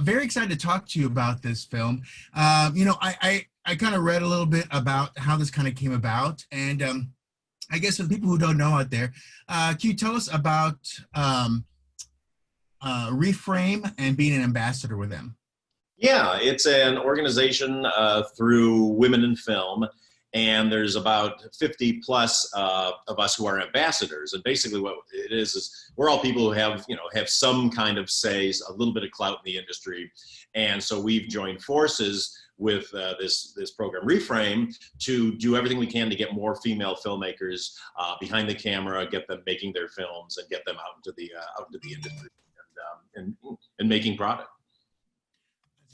Very excited to talk to you about this film. I kind of read a little bit about how this kind of came about, and I guess for the people who don't know out there, can you tell us about Reframe and being an ambassador with them? Yeah, it's an organization through Women in Film, and there's about 50 plus of us who are ambassadors. And basically, what it is we're all people who have some kind of say, a little bit of clout in the industry, and so we've joined forces with this program Reframe to do everything we can to get more female filmmakers behind the camera, get them making their films, and get them out into the industry and making product.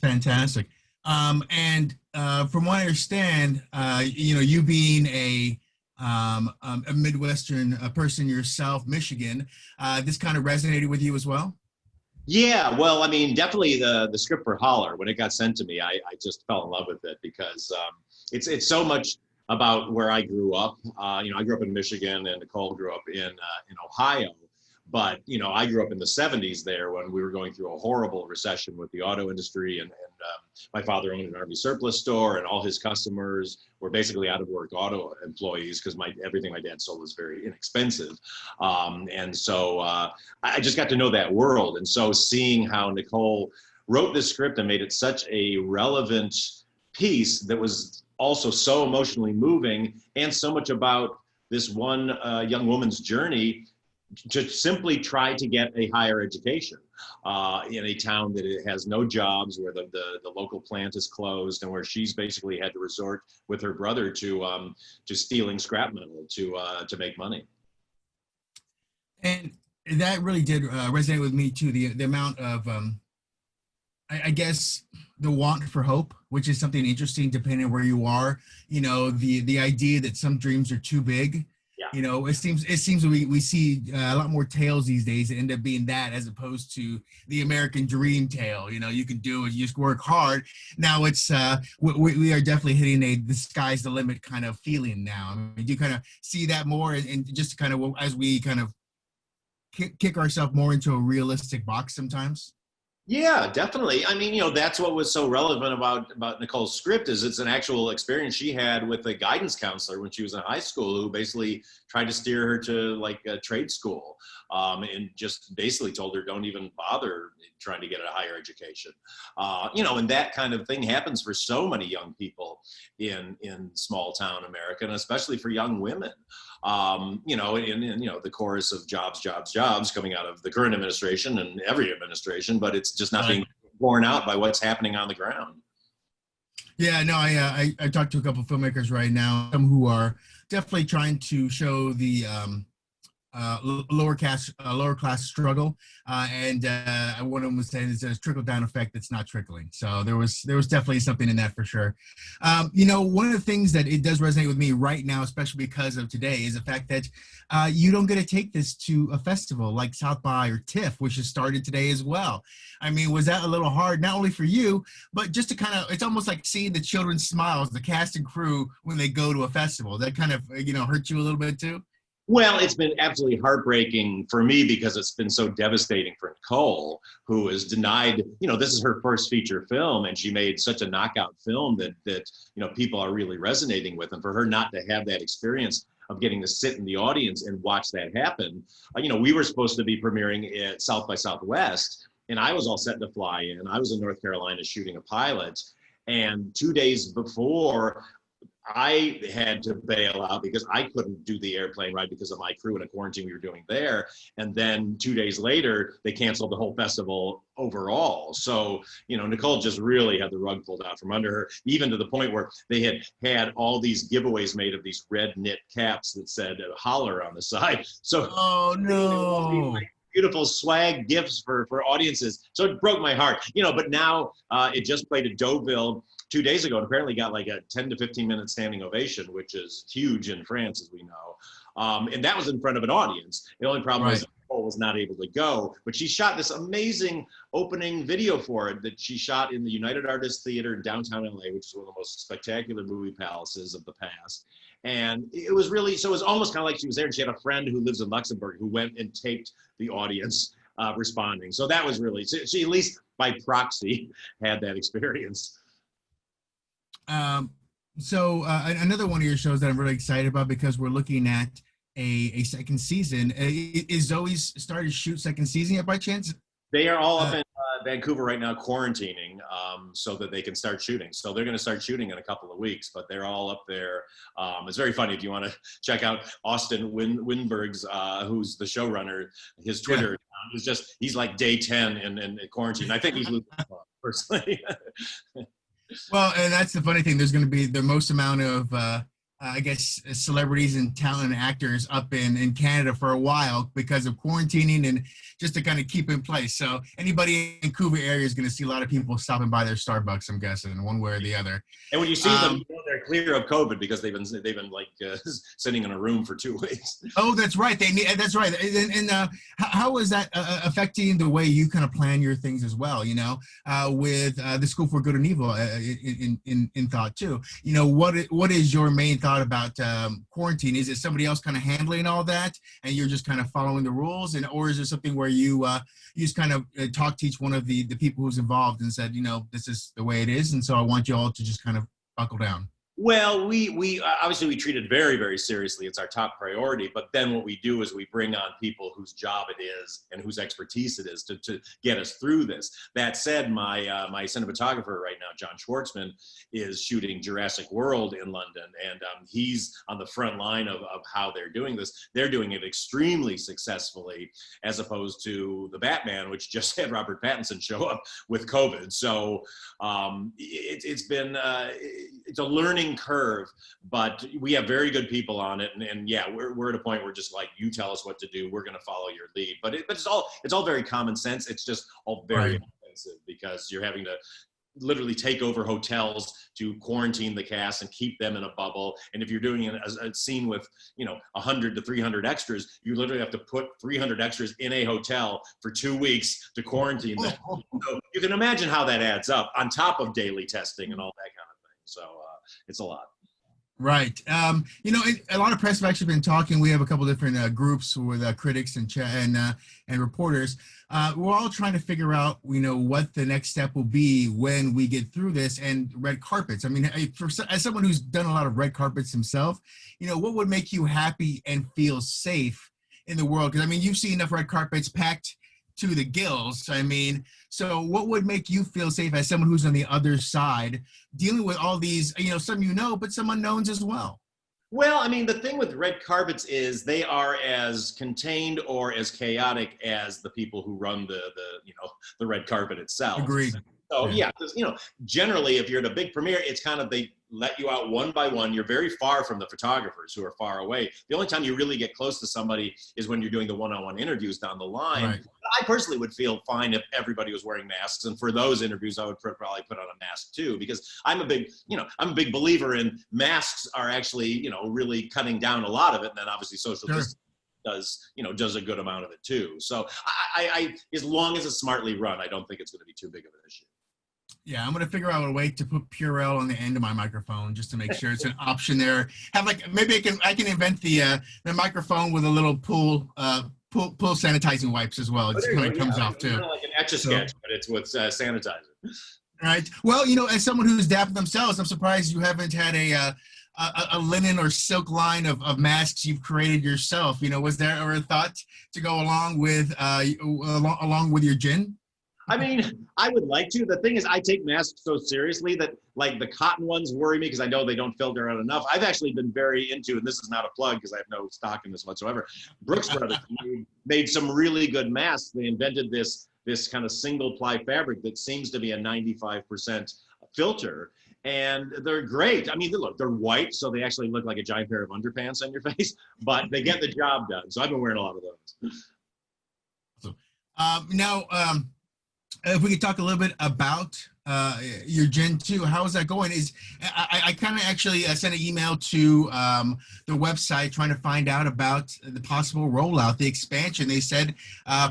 Fantastic. And from what I understand, you being a Midwestern person yourself, Michigan, this kind of resonated with you as well? Yeah, well, I mean, definitely the script for Holler, when it got sent to me, I just fell in love with it because it's so much about where I grew up. I grew up in Michigan, and Nicole grew up in Ohio. But I grew up in the '70s there when we were going through a horrible recession with the auto industry, and my father owned an RV surplus store, and all his customers were basically out of work auto employees because everything my dad sold was very inexpensive, and so I just got to know that world, and so seeing how Nicole wrote this script and made it such a relevant piece that was also so emotionally moving and so much about this one young woman's journey to simply try to get a higher education in a town that it has no jobs, where the local plant is closed, and where she's basically had to resort with her brother to stealing scrap metal to make money. And that really did resonate with me too. The amount of I guess the want for hope, which is something interesting depending on where you are. The idea that some dreams are too big. Yeah. It seems we see a lot more tales these days that end up being that, as opposed to the American dream tale. You can do it, you just work hard. Now it's we are definitely hitting the sky's the limit kind of feeling now. I mean, do you kind of see that more, and just kind of as we kind of kick ourselves more into a realistic box sometimes? Yeah, definitely. I mean, that's what was so relevant about Nicole's script is it's an actual experience she had with a guidance counselor when she was in high school, who basically tried to steer her to like a trade school, and just basically told her, don't even bother trying to get a higher education. And that kind of thing happens for so many young people in small town America, and especially for young women. The chorus of jobs, jobs, jobs coming out of the current administration and every administration, but it's just not being borne out by what's happening on the ground. Yeah, no, I talked to a couple of filmmakers right now, some who are definitely trying to show the lower class struggle, and one of them was saying it's a trickle down effect that's not trickling. So there was definitely something in that for sure. One of the things that it does resonate with me right now, especially because of today, is the fact that you don't get to take this to a festival like South by or TIFF, which has started today as well. I mean, was that a little hard, not only for you, but just to kind of, it's almost like seeing the children's smiles, the cast and crew, when they go to a festival. That kind of, hurt you a little bit too? Well, it's been absolutely heartbreaking for me because it's been so devastating for Nicole, who is denied, this is her first feature film, and she made such a knockout film that people are really resonating with. And for her not to have that experience of getting to sit in the audience and watch that happen, we were supposed to be premiering at South by Southwest, and I was all set to fly in. I was in North Carolina shooting a pilot, and 2 days before, I had to bail out because I couldn't do the airplane ride because of my crew and a quarantine we were doing there. And then 2 days later, they canceled the whole festival overall. So, Nicole just really had the rug pulled out from under her, even to the point where they had all these giveaways made of these red knit caps that said Holler on the side. So, oh no. Beautiful swag gifts for audiences. So it broke my heart, but now it just played at Deauville 2 days ago, and apparently got like a 10 to 15 minute standing ovation, which is huge in France, as we know. And that was in front of an audience. The only problem was Nicole was not able to go, but she shot this amazing opening video for it that she shot in the United Artists Theater in downtown LA, which is one of the most spectacular movie palaces of the past. And it was really, so it was almost kind of like she was there, and she had a friend who lives in Luxembourg who went and taped the audience responding. So that was really, she at least by proxy had that experience. Another one of your shows that I'm really excited about because we're looking at a second season. Is Zoey's started to shoot second season yet by chance? They are all up in Vancouver right now quarantining so that they can start shooting. So they're going to start shooting in a couple of weeks, but they're all up there. It's very funny if you want to check out Austin Winberg's, who's the showrunner, his Twitter is just, he's like day 10 in quarantine. I think he's losing personally. Well, and that's the funny thing. There's going to be the most amount of, I guess, celebrities and talented actors up in Canada for a while because of quarantining and just to kind of keep in place. So anybody in Vancouver area is going to see a lot of people stopping by their Starbucks, I'm guessing, one way or the other. And when you see them, you know they're clear of COVID because they've been like sitting in a room for 2 weeks. Oh, that's right. That's right. And how is that affecting the way you kind of plan your things as well? You know, with the School for Good and Evil in thought too. You know, what is your main thought about quarantine? Is it somebody else kind of handling all that, and you're just kind of following the rules, or is there something where you just kind of talk to each one of the people who's involved and said, you know, this is the way it is, and so I want you all to just kind of buckle down? Well, we obviously we treat it very, very seriously. It's our top priority. But then what we do is we bring on people whose job it is and whose expertise it is to get us through this. That said, my cinematographer right now, John Schwartzman, is shooting Jurassic World in London, and he's on the front line of how they're doing this. They're doing it extremely successfully, as opposed to the Batman, which just had Robert Pattinson show up with COVID. So it's a learning curve, but we have very good people on it, and yeah, we're at a point where just like, you tell us what to do, we're going to follow your lead. But it's all very common sense. It's just all very expensive because you're having to literally take over hotels to quarantine the cast and keep them in a bubble. And if you're doing a scene with 100 to 300 extras, you literally have to put 300 extras in a hotel for 2 weeks to quarantine them. So you can imagine how that adds up on top of daily testing and all that kind of thing. So it's a lot. Right. A lot of press have actually been talking. We have a couple different groups with critics and reporters. We're all trying to figure out, what the next step will be when we get through this, and red carpets. I mean, as someone who's done a lot of red carpets himself, what would make you happy and feel safe in the world? Because, I mean, you've seen enough red carpets packed to the gills. I mean, so what would make you feel safe as someone who's on the other side dealing with all these, some but some unknowns as well? Well, I mean, the thing with red carpets is they are as contained or as chaotic as the people who run the red carpet itself. Agreed. So yeah, generally, if you're at a big premiere, it's kind of, they let you out one by one. You're very far from the photographers who are far away. The only time you really get close to somebody is when you're doing the one-on-one interviews down the line. Right. I personally would feel fine if everybody was wearing masks. And for those interviews, I would probably put on a mask too, because I'm a big believer in masks are actually, really cutting down a lot of it. And then obviously social distancing does a good amount of it too. So I as long as it's smartly run, I don't think it's going to be too big of an issue. Yeah, I'm gonna figure out a way to put Purell on the end of my microphone just to make sure it's an option there. Maybe I can invent the microphone with a little pool sanitizing wipes as well. It just kind of comes off too. Kind of like an Etch-a-Sketch, but it's with sanitizer. Right. Well, as someone who's dappled themselves, I'm surprised you haven't had a linen or silk line of masks you've created yourself. Was there ever a thought to go along with your gin? I mean, I would like to. The thing is, I take masks so seriously that, like, the cotton ones worry me because I know they don't filter out enough. I've actually been very into, and this is not a plug because I have no stock in this whatsoever, Brooks Brothers made some really good masks. They invented this kind of single-ply fabric that seems to be a 95% filter, and they're great. I mean, look, they're white, so they actually look like a giant pair of underpants on your face, but they get the job done. So I've been wearing a lot of those. So, if we could talk a little bit about your Gen 2, how is that going? I kind of actually sent an email to the website trying to find out about the possible rollout, the expansion. They said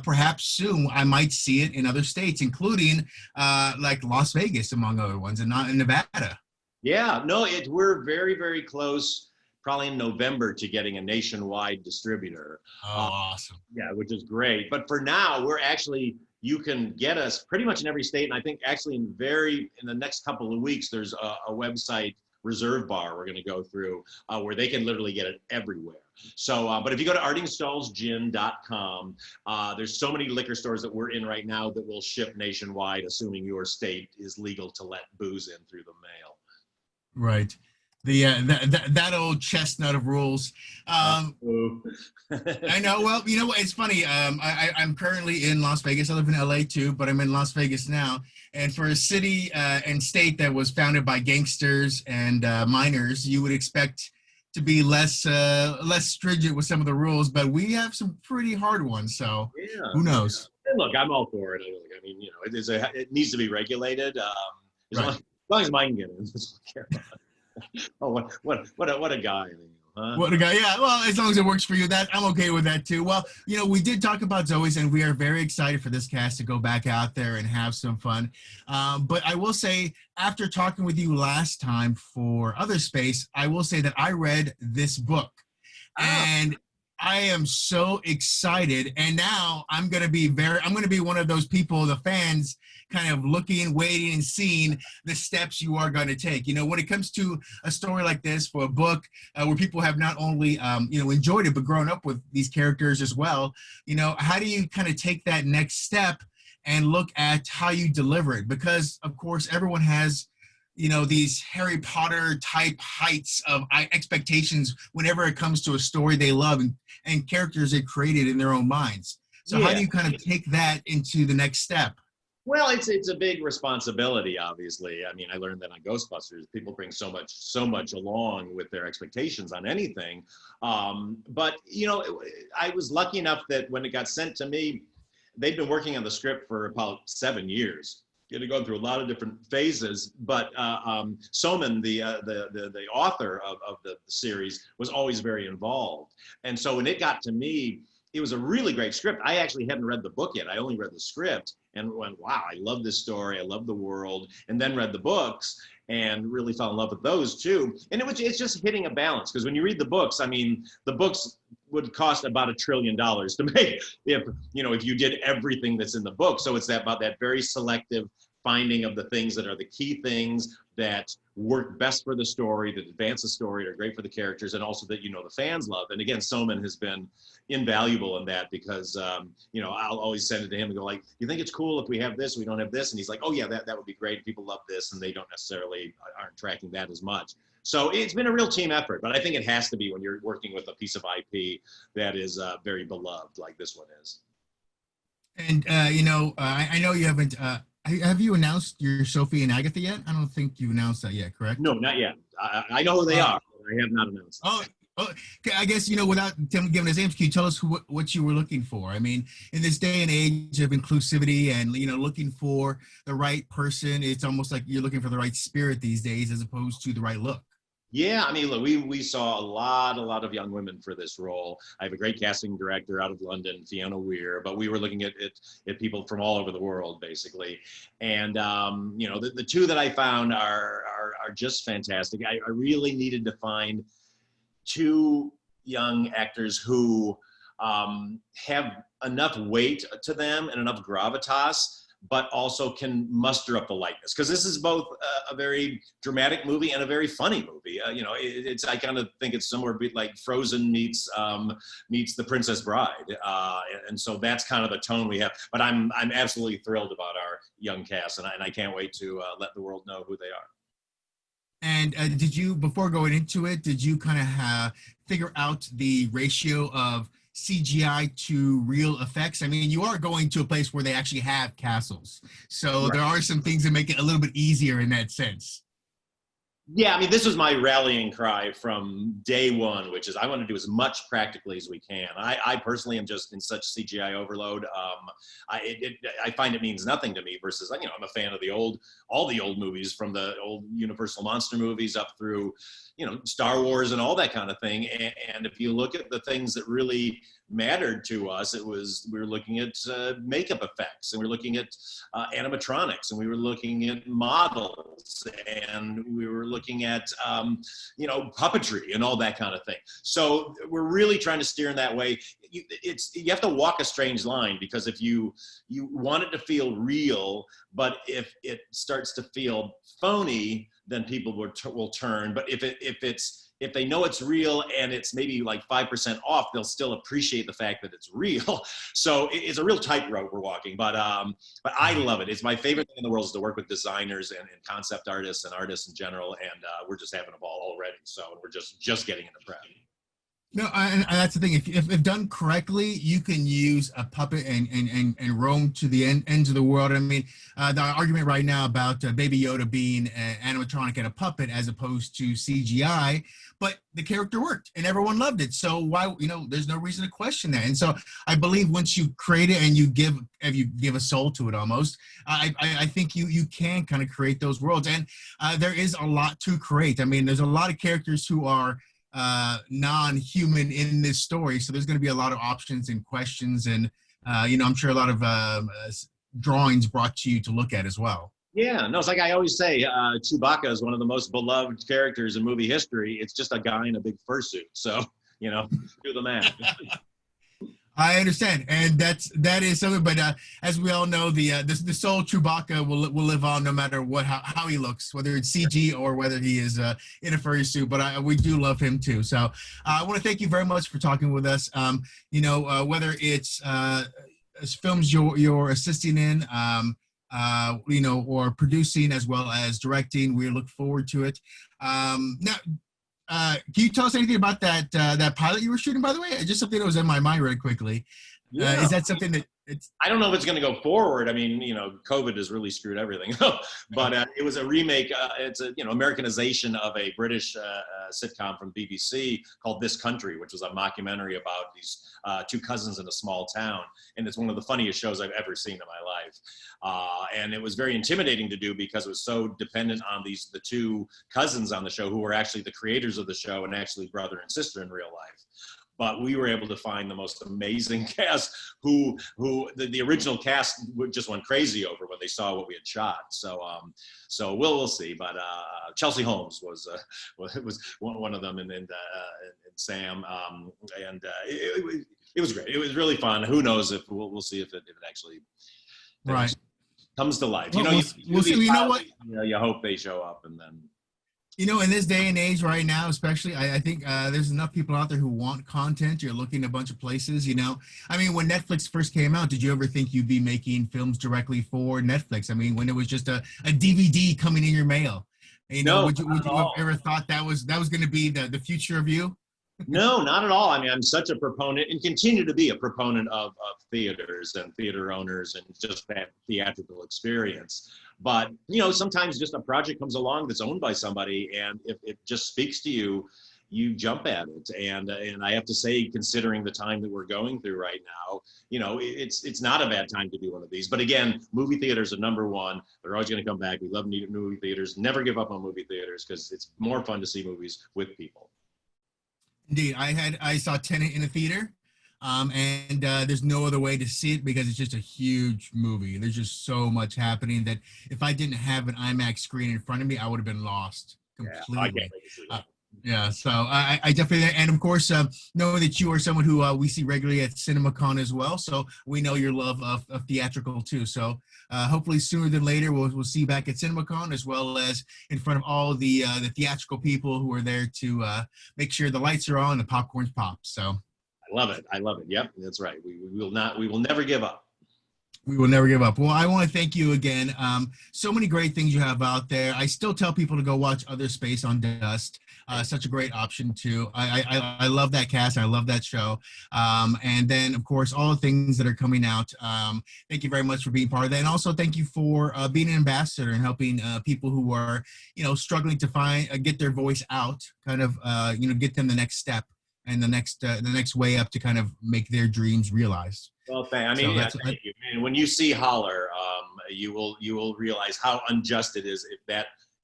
perhaps soon I might see it in other states, including like Las Vegas, among other ones, and not in Nevada. Yeah, no, we're very, very close. probably in November to getting a nationwide distributor. Oh, awesome. Yeah, which is great. But for now, you can get us pretty much in every state. And I think actually in the next couple of weeks, there's a website reserve bar we're going to go through where they can literally get it everywhere. So, but if you go to ardingstallsgin.com, there's so many liquor stores that we're in right now that will ship nationwide, assuming your state is legal to let booze in through the mail. Right. That old chestnut of rules. I know. Well, you know what? It's funny. I'm currently in Las Vegas. I live in LA too, but I'm in Las Vegas now. And for a city and state that was founded by gangsters and miners, you would expect to be less stringent with some of the rules, but we have some pretty hard ones. So Yeah, who knows? yeah. And look, I'm all for it. I mean, you know, it needs to be regulated. Right. As long as mine get in, that's what I care about. Oh, what a guy! Huh? What a guy. Yeah, well, as long as it works for you, that I'm okay with that too. Well, you know, we did talk about Zoey's, and we are very excited for this cast to go back out there and have some fun. But I will say, after talking with you last time for Other Space, I will say that I read this book, and I am so excited. And now I'm going to be one of those people, the fans, kind of looking, waiting, and seeing the steps you are going to take. You know, when it comes to a story like this for a book where people have not only, enjoyed it, but grown up with these characters as well, you know, how do you kind of take that next step and look at how you deliver it? Because, of course, everyone has, you know, these Harry Potter type heights of expectations whenever it comes to a story they love and characters they created in their own minds. So how do you kind of take that into the next step? Well, it's a big responsibility, obviously. I mean, I learned that on Ghostbusters. People bring so much along with their expectations on anything. But, you know, I was lucky enough that when it got sent to me, they'd been working on the script for about 7 years. It had gone through a lot of different phases, but Soman, the author of the series, was always very involved. And so when it got to me, it was a really great script. I actually hadn't read the book yet. I only read the script and went, wow, I love this story. I love the world. And then read the books and really fell in love with those too. And it's just hitting a balance, because when you read the books, I mean, the books would cost about $1 trillion to make if you did everything that's in the book. So it's about that very selective finding of the things that are the key things that work best for the story, that advance the story, are great for the characters, and also that, you know, the fans love. And again, Soman has been invaluable in that, because, I'll always send it to him and go like, you think it's cool if we have this, we don't have this? And he's like, oh yeah, that would be great. People love this, and they aren't tracking that as much. So it's been a real team effort, but I think it has to be when you're working with a piece of IP that is very beloved like this one is. And, I know you haven't, have you announced your Sophie and Agatha yet? I don't think you've announced that yet, correct? No, not yet. I know who they are, but I have not announced them. Oh, I guess, without giving us names, can you tell us what you were looking for? I mean, in this day and age of inclusivity and, looking for the right person, it's almost like you're looking for the right spirit these days as opposed to the right look. Yeah, I mean, look, we saw a lot of young women for this role. I have a great casting director out of London, Fiona Weir, but we were looking at people from all over the world, basically. And, the two that I found are just fantastic. I really needed to find two young actors who have enough weight to them and enough gravitas, but also can muster up the likeness. Because this is both a very dramatic movie and a very funny movie. I kind of think it's somewhere like Frozen meets The Princess Bride. And so that's kind of the tone we have. But I'm absolutely thrilled about our young cast, and I can't wait to let the world know who they are. And did you, before going into it, did you kind of figure out the ratio of CGI to real effects? I mean, you are going to a place where they actually have castles. So right. There are some things that make it a little bit easier in that sense. Yeah, I mean, this was my rallying cry from day one, which is I want to do as much practically as we can. I personally am just in such CGI overload. I find it means nothing to me versus, I'm a fan of all the old movies, from the old Universal monster movies up through, Star Wars and all that kind of thing. And if you look at the things that really mattered to us. We were looking at makeup effects, and we were looking at animatronics, and we were looking at models, and we were looking at puppetry and all that kind of thing. So we're really trying to steer in that way. You have to walk a strange line, because if you want it to feel real, but if it starts to feel phony, then people will turn. But if they know it's real and it's maybe like 5% off, they'll still appreciate the fact that it's real. So it's a real tightrope we're walking, but I love it. It's my favorite thing in the world is to work with designers and concept artists and artists in general. And we're just having a ball already. So we're just getting into prep. No, and that's the thing. If done correctly, you can use a puppet and roam to the ends of the world. I mean, the argument right now about Baby Yoda being an animatronic and a puppet as opposed to CGI, but the character worked and everyone loved it. So why, there's no reason to question that. And so I believe once you create it and you give a soul to it almost, I think you can kind of create those worlds. And there is a lot to create. I mean, there's a lot of characters who are non-human in this story, so there's going to be a lot of options and questions, and I'm sure a lot of drawings brought to you to look at as well. Yeah, no, it's like I always say, Chewbacca is one of the most beloved characters in movie history. It's just a guy in a big fursuit, so do the math. I understand, and that is something. But as we all know, the soul Chewbacca will live on no matter how he looks, whether it's CG or whether he is in a furry suit. But we do love him too. So I want to thank you very much for talking with us. Whether it's films you're assisting in, or producing as well as directing, we look forward to it. Now. Can you tell us anything about that pilot you were shooting, by the way? Just something that was in my mind really quickly. Yeah. Is that something that I don't know if it's going to go forward. I mean, COVID has really screwed everything up. But it was a remake. It's a Americanization of a British sitcom from BBC called This Country, which was a mockumentary about these two cousins in a small town. And it's one of the funniest shows I've ever seen in my life. And it was very intimidating to do because it was so dependent on the two cousins on the show who were actually the creators of the show and actually brother and sister in real life. But we were able to find the most amazing cast who the original cast just went crazy over when they saw what we had shot. So we'll see. But Chelsea Holmes was one of them, and Sam, it was great. It was really fun. Who knows if we'll see if it actually comes to life. Well, we'll see. You know what? You hope they show up, and then. In this day and age right now, especially, I think there's enough people out there who want content. You're looking at a bunch of places, I mean, when Netflix first came out, did you ever think you'd be making films directly for Netflix? I mean, when it was just a DVD coming in your mail, No, would you have ever thought that was going to be the future of you? No, not at all. I mean, I'm such a proponent and continue to be a proponent of theaters and theater owners and just that theatrical experience. But, sometimes just a project comes along that's owned by somebody, and if it just speaks to you, you jump at it. And I have to say, considering the time that we're going through right now, it's not a bad time to do one of these. But again, movie theaters are number one. They're always going to come back. We love movie theaters. Never give up on movie theaters because it's more fun to see movies with people. Indeed, I saw Tenet in a theater, and there's no other way to see it because it's just a huge movie. There's just so much happening that if I didn't have an IMAX screen in front of me, I would have been lost completely. Yeah, so I definitely, and of course, knowing that you are someone who we see regularly at CinemaCon as well, so we know your love of theatrical too. So hopefully sooner than later, we'll see you back at CinemaCon as well as in front of all the theatrical people who are there to make sure the lights are on and the popcorn's popped. So I love it. Yep, that's right. We will never give up. We will never give up. Well, I want to thank you again. So many great things you have out there. I still tell people to go watch Other Space on Dust. Such a great option too. I love that cast. I love that show. And then of course, all the things that are coming out. Thank you very much for being part of that. And also thank you for being an ambassador and helping people who are, struggling to get their voice out, kind of, get them the next step and the next way up to kind of make their dreams realized. Well, thank you. And when you see Holler, you will realize how unjust it is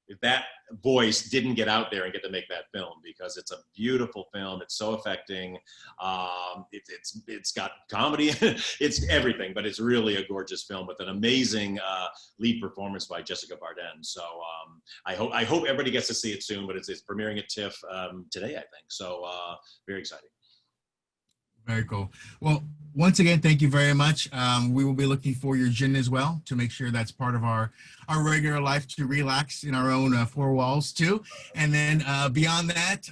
if that voice didn't get out there and get to make that film, because it's a beautiful film. It's so affecting. It's got comedy, it's everything, but it's really a gorgeous film with an amazing lead performance by Jessica Bardem. So I hope everybody gets to see it soon, but it's premiering at TIFF today, I think. So very exciting. Very cool. Well, once again, thank you very much. We will be looking for your gin as well to make sure that's part of our regular life to relax in our own four walls too. And then beyond that,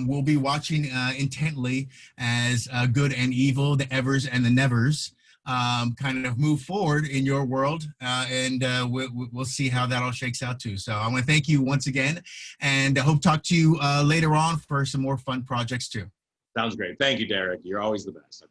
we'll be watching intently as good and evil, the evers and the nevers, kind of move forward in your world, and we'll see how that all shakes out too. So I want to thank you once again, and I hope to talk to you later on for some more fun projects too. Sounds great. Thank you, Derek. You're always the best.